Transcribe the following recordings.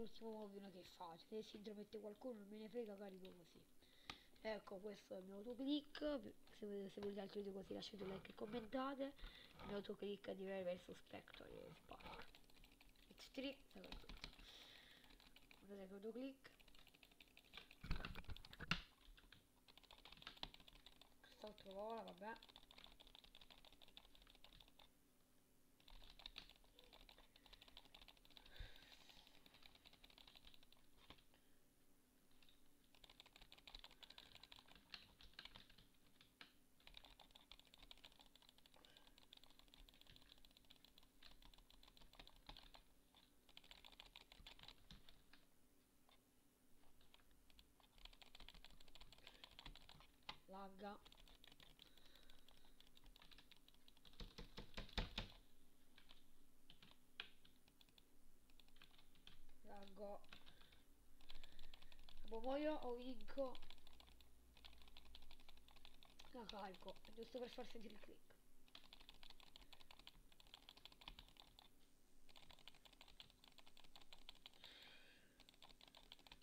l'ultimo modulo che faccio. Se si intromette qualcuno non me ne frega, carico così. Ecco, questo è il mio autoclick. Se volete altri video così lasciate un like e commentate. Il mio autoclick di Rare vs Spectre e Spark X3. Guardate che autoclick. Quest'altro vola, vabbè. Lagga. Laggo. Dopo muoio o vinco. La carico, giusto per far sentire il click.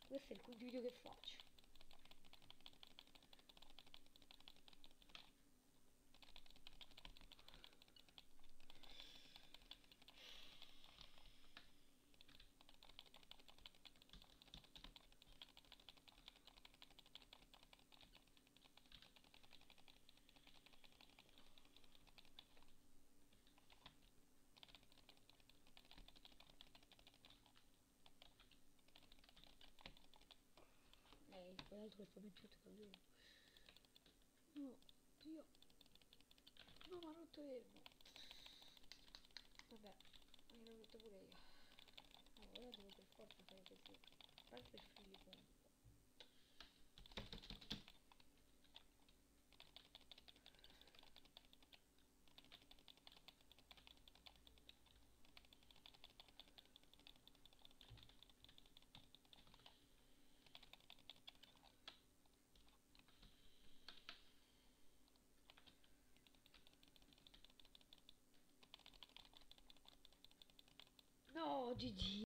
Questo è il quinto video che faccio. Tra l'altro questo matchup caduto. No, Dio. No, ma ha rotto l'elmo. Vabbè, l'ho rotto pure io. No, ora devo per forza fare così. Parte il filipo. No, GG.